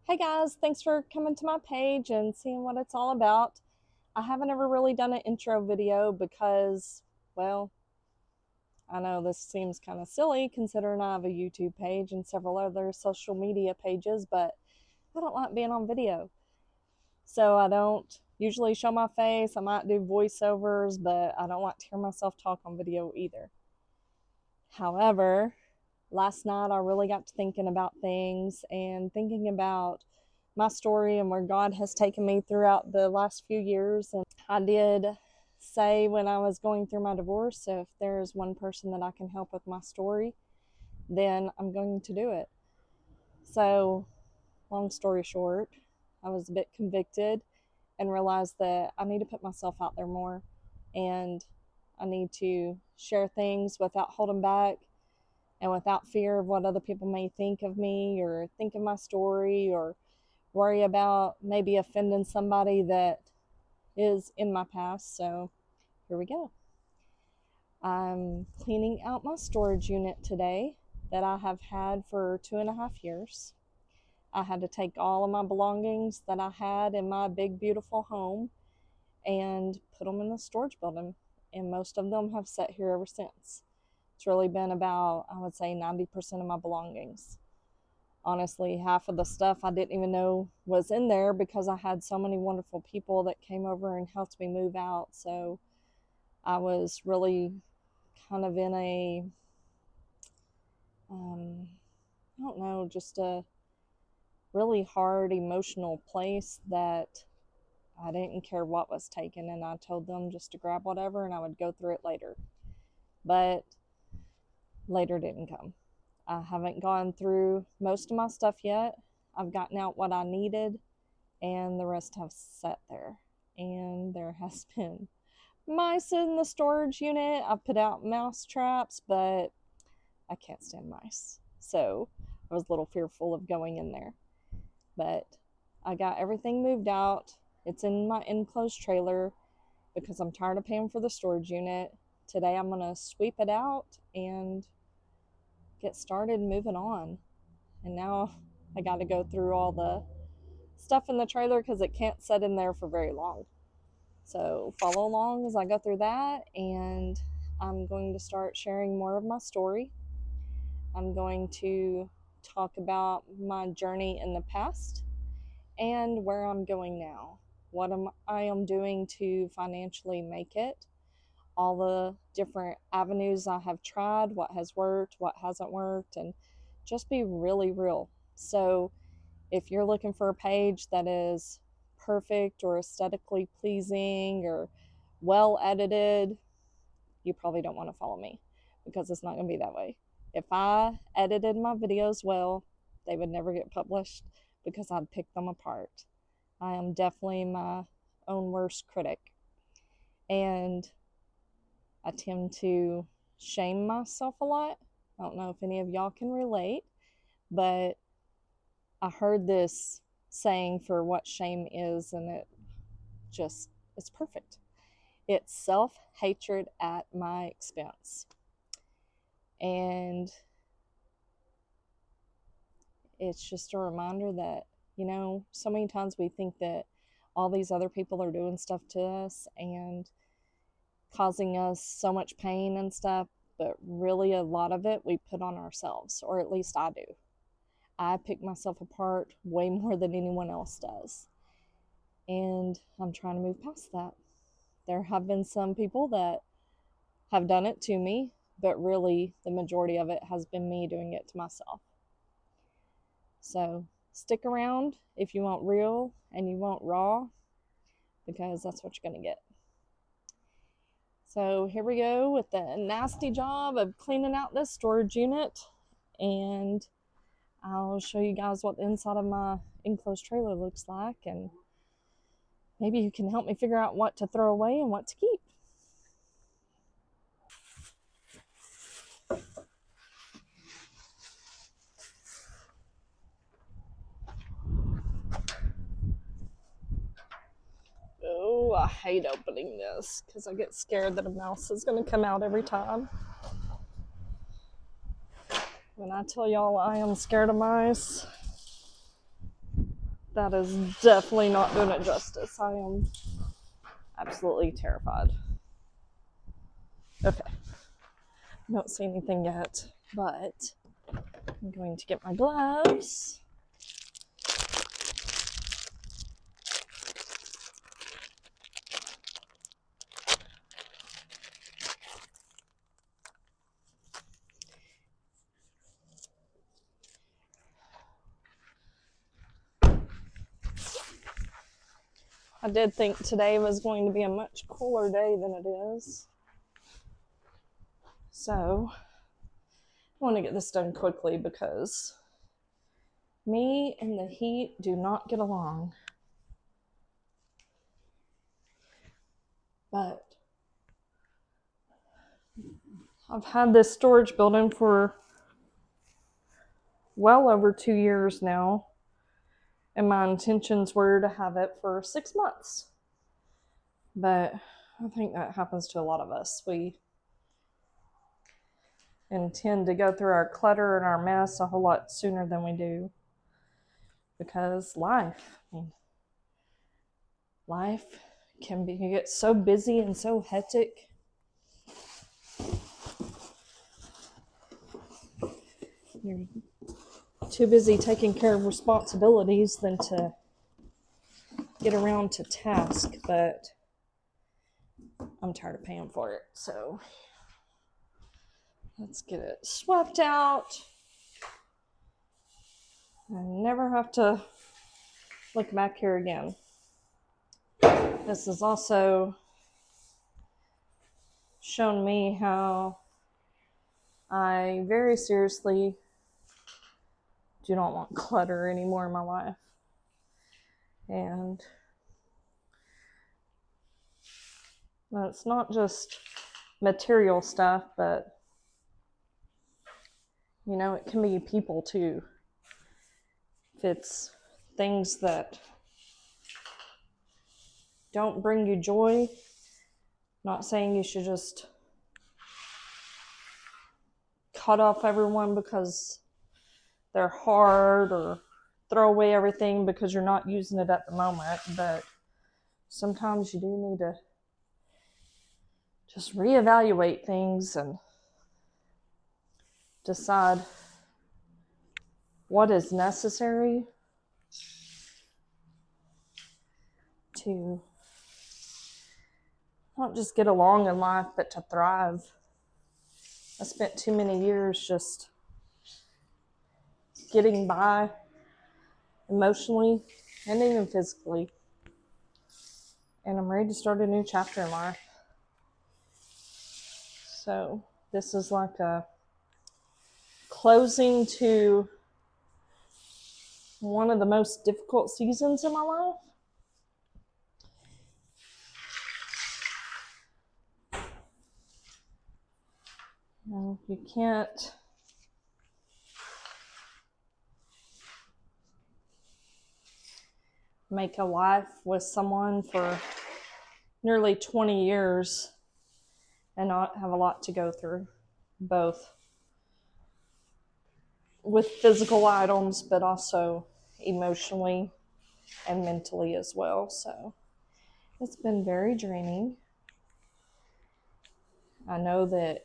Hey guys, thanks for coming to my page and seeing what it's all about. I haven't ever really done an intro video because, well, I know this seems kind of silly considering I have a YouTube page and several other social media pages, but I don't like being on video. So I don't usually show my face. I might do voiceovers, but I don't like to hear myself talk on video either. However, last night I really got to thinking about things and thinking about my story and where God has taken me throughout the last few years. And I did say when I was going through my divorce, if there's one person that I can help with my story, then I'm going to do it. So, long story short, I was a bit convicted and realized that I need to put myself out there more and I need to share things without holding back and without fear of what other people may think of me or think of my story or worry about maybe offending somebody that is in my past. So here we go. I'm cleaning out my storage unit today that I have had for 2.5 years. I had to take all of my belongings that I had in my big, beautiful home and put them in the storage building. And most of them have sat here ever since. It's really been about, I would say, 90% of my belongings. Honestly, half of the stuff I didn't even know was in there because I had so many wonderful people that came over and helped me move out. So I was really kind of in a, I don't know, just a really hard emotional place that I didn't care what was taken, and I told them just to grab whatever and I would go through it later. But later didn't come. I haven't gone through most of my stuff yet. I've gotten out what I needed, and the rest have sat there. And there has been mice in the storage unit. I've put out mouse traps, but I can't stand mice. So I was a little fearful of going in there. But I got everything moved out. It's in my enclosed trailer because I'm tired of paying for the storage unit. Today I'm going to sweep it out and get started moving on. And now I got to go through all the stuff in the trailer because it can't sit in there for very long. So follow along as I go through that, and I'm going to start sharing more of my story. I'm going to talk about my journey in the past and where I'm going now, what I am doing to financially make it, all the different avenues I have tried, what has worked, what hasn't worked, and just be really real. So if you're looking for a page that is perfect or aesthetically pleasing or well edited, you probably don't want to follow me because it's not going to be that way. If I edited my videos well, they would never get published because I'd pick them apart. I am definitely my own worst critic. And I tend to shame myself a lot. I don't know if any of y'all can relate, but I heard this saying for what shame is, and it's perfect. It's self-hatred at my expense. And it's just a reminder that, so many times we think that all these other people are doing stuff to us and causing us so much pain and stuff, but really a lot of it we put on ourselves, or at least I do. I pick myself apart way more than anyone else does. And I'm trying to move past that. There have been some people that have done it to me, but really the majority of it has been me doing it to myself. So stick around if you want real and you want raw, because that's what you're going to get. So here we go with the nasty job of cleaning out this storage unit, and I'll show you guys what the inside of my enclosed trailer looks like, and maybe you can help me figure out what to throw away and what to keep. Oh, I hate opening this because I get scared that a mouse is going to come out every time. When I tell y'all I am scared of mice, That is definitely not doing it justice. I am absolutely terrified. Okay. I don't see anything yet, but I'm going to get my gloves. I did think today was going to be a much cooler day than it is. So I want to get this done quickly because me and the heat do not get along. But I've had this storage building for well over 2 years now, and my intentions were to have it for 6 months. But I think that happens to a lot of us. We intend to go through our clutter and our mess a whole lot sooner than we do, because life can get so busy and so hectic. You're too busy taking care of responsibilities than to get around to task, but I'm tired of paying for it. So let's get it swept out and never have to look back here again. This has also shown me how I very seriously do not want clutter anymore in my life. And it's not just material stuff, but it can be people too. If it's things that don't bring you joy, not saying you should just cut off everyone because they're hard, or throw away everything because you're not using it at the moment, but sometimes you do need to just reevaluate things and decide what is necessary to not just get along in life, but to thrive. I spent too many years just getting by emotionally and even physically. And I'm ready to start a new chapter in life. So this is like a closing to one of the most difficult seasons in my life. You can't make a life with someone for nearly 20 years and not have a lot to go through, both with physical items, but also emotionally and mentally as well. So it's been very draining. I know that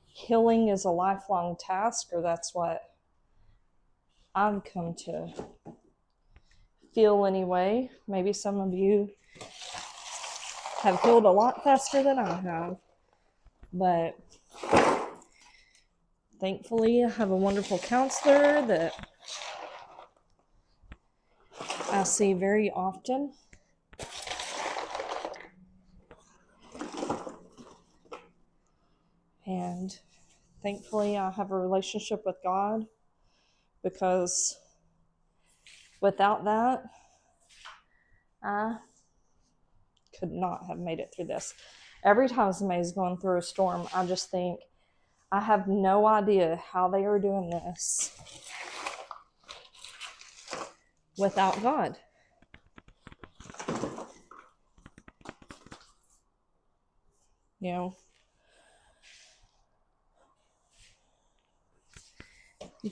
healing is a lifelong task, or that's what I've come to feel anyway. Maybe some of you have healed a lot faster than I have, but thankfully I have a wonderful counselor that I see very often. And thankfully I have a relationship with God, because without that, I could not have made it through this. Every time somebody's going through a storm, I just think, I have no idea how they are doing this without God.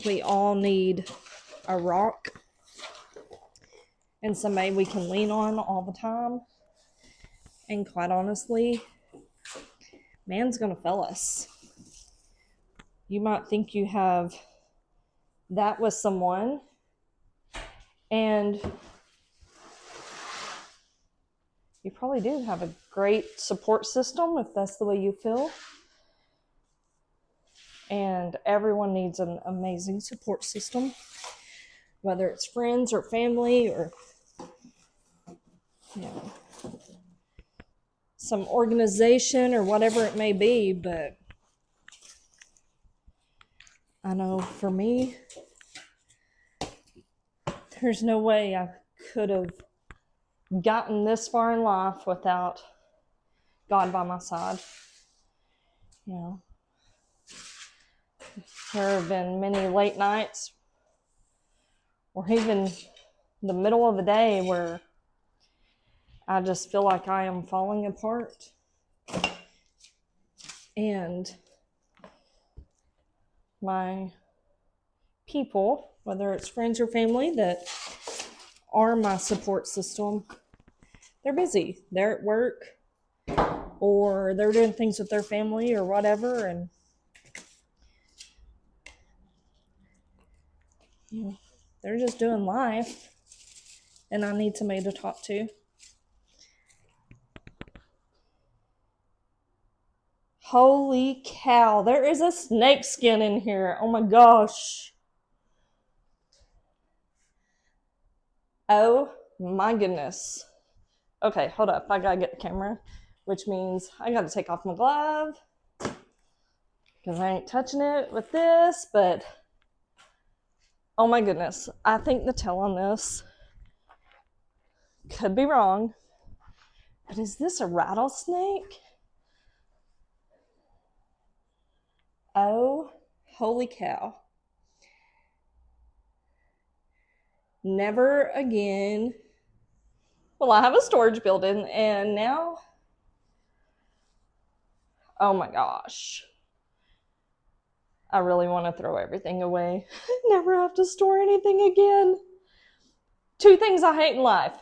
We all need a rock and somebody we can lean on all the time. And quite honestly, man's gonna fail us. You might think you have that with someone, and you probably do have a great support system if that's the way you feel. And everyone needs an amazing support system, whether it's friends or family or, you know, some organization or whatever it may be. But I know for me, there's no way I could have gotten this far in life without God by my side. You know, there have been many late nights or even the middle of the day where I just feel like I am falling apart. And my people, whether it's friends or family that are my support system, they're busy. They're at work or they're doing things with their family or whatever, and you know, they're just doing life, and I need somebody to talk to. Holy cow, there is a snake skin in here. Oh my gosh. Oh my goodness. Okay, hold up. I gotta get the camera, which means I gotta take off my glove because I ain't touching it with this, but oh my goodness. I think the tail on this could be wrong, but is this a rattlesnake? Oh, holy cow. Never again will I have a storage building, and now, oh my gosh. I really want to throw everything away. Never have to store anything again. 2 things I hate in life.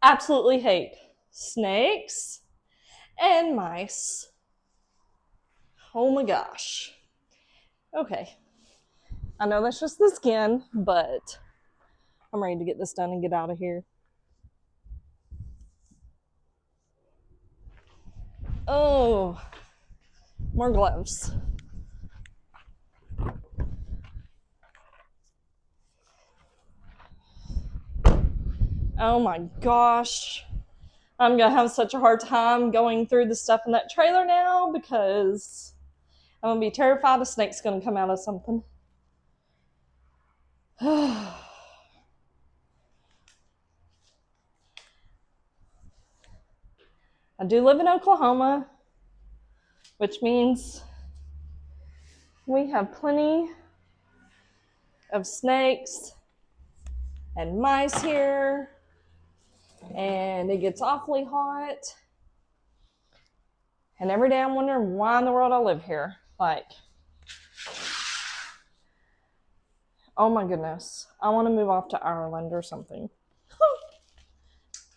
Absolutely hate. Snakes and mice. Oh my gosh. Okay. I know that's just the skin, but I'm ready to get this done and get out of here. Oh, more gloves. Oh my gosh. I'm going to have such a hard time going through the stuff in that trailer now because I'm going to be terrified a snake's going to come out of something. I do live in Oklahoma, which means we have plenty of snakes and mice here, and it gets awfully hot. And every day I'm wondering why in the world I live here. Like, oh my goodness, I want to move off to Ireland or something.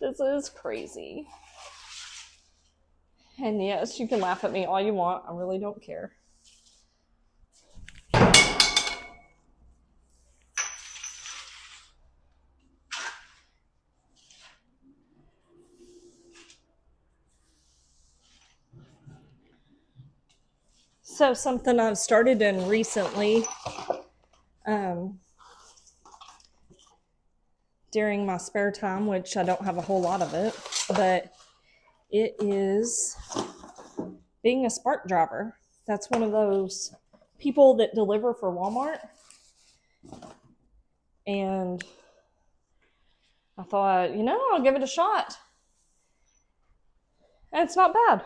This is crazy. And yes, you can laugh at me all you want. I really don't care. So something I've started doing recently, during my spare time, which I don't have a whole lot of it, but it is being a Spark driver. That's one of those people that deliver for Walmart. And I thought, I'll give it a shot. And it's not bad.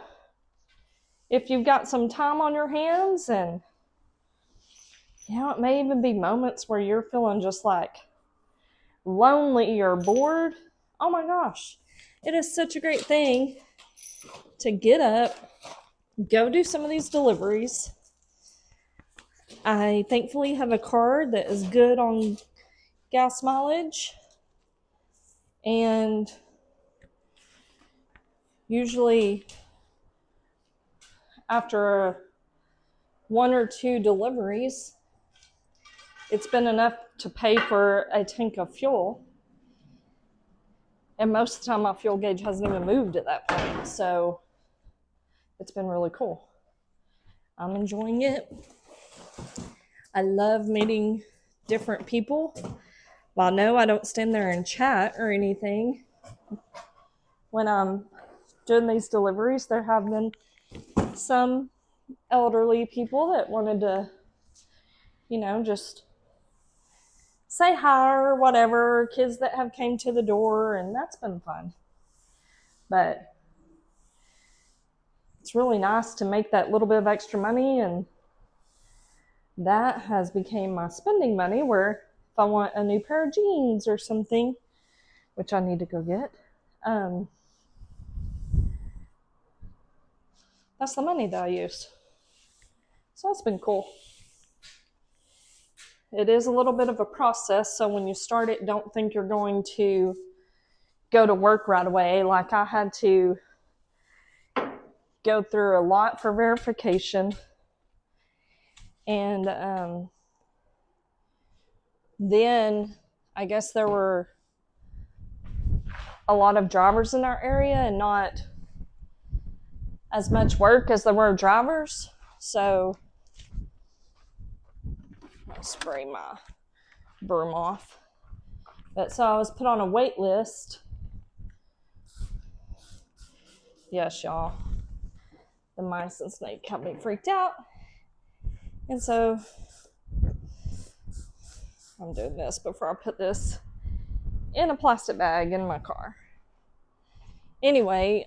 If you've got some time on your hands, and it may even be moments where you're feeling just like lonely or bored. Oh my gosh. It is such a great thing to get up, go do some of these deliveries. I thankfully have a car that is good on gas mileage. And usually after 1 or 2 deliveries, it's been enough to pay for a tank of fuel. And most of the time my fuel gauge hasn't even moved at that point. So it's been really cool. I'm enjoying it. I love meeting different people. Well, no, I don't stand there and chat or anything. When I'm doing these deliveries, there have been some elderly people that wanted to, just say hi or whatever, kids that have came to the door, and that's been fun. But it's really nice to make that little bit of extra money, and that has become my spending money, where if I want a new pair of jeans or something, which I need to go get, that's the money that I use. So that's been cool. It is a little bit of a process, so when you start it, don't think you're going to go to work right away. Like, I had to go through a lot for verification, and then I guess there were a lot of drivers in our area and not as much work as there were drivers. So I'll spray my broom off. But so I was put on a wait list. Yes, y'all. The mice and snake have me freaked out. And so I'm doing this before I put this in a plastic bag in my car. Anyway,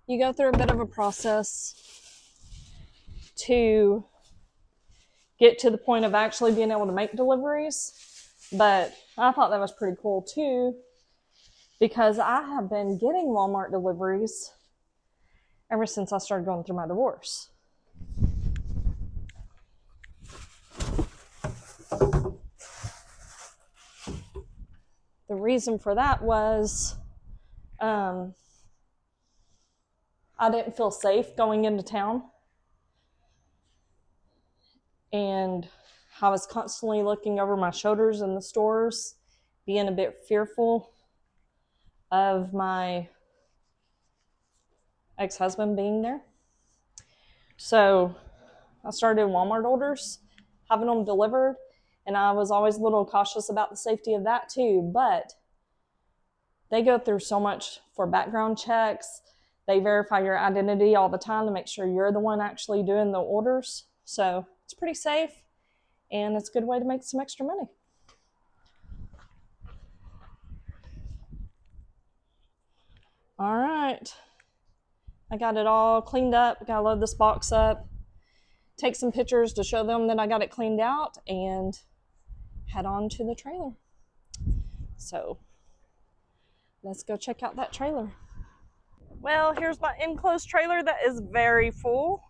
you go through a bit of a process to get to the point of actually being able to make deliveries. But I thought that was pretty cool too, because I have been getting Walmart deliveries ever since I started going through my divorce. The reason for that was I didn't feel safe going into town, and I was constantly looking over my shoulders in the stores, being a bit fearful of my ex-husband being there. So I started Walmart orders, having them delivered, and I was always a little cautious about the safety of that too. But they go through so much for background checks. They verify your identity all the time to make sure you're the one actually doing the orders. So it's pretty safe, and it's a good way to make some extra money. All right. I got it all cleaned up. Gotta load this box up, take some pictures to show them that I got it cleaned out, and head on to the trailer. So let's go check out that trailer. Well, here's my enclosed trailer that is very full.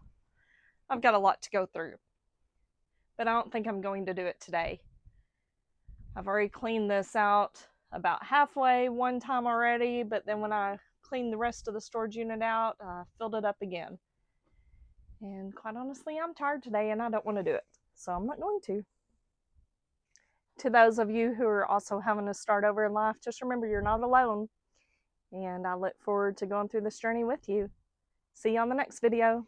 I've got a lot to go through, but I don't think I'm going to do it today. I've already cleaned this out about halfway one time already, but then when I cleaned the rest of the storage unit out, I filled it up again. And quite honestly, I'm tired today and I don't want to do it, so I'm not going to. To those of you who are also having to start over in life, just remember you're not alone. And I look forward to going through this journey with you. See you on the next video.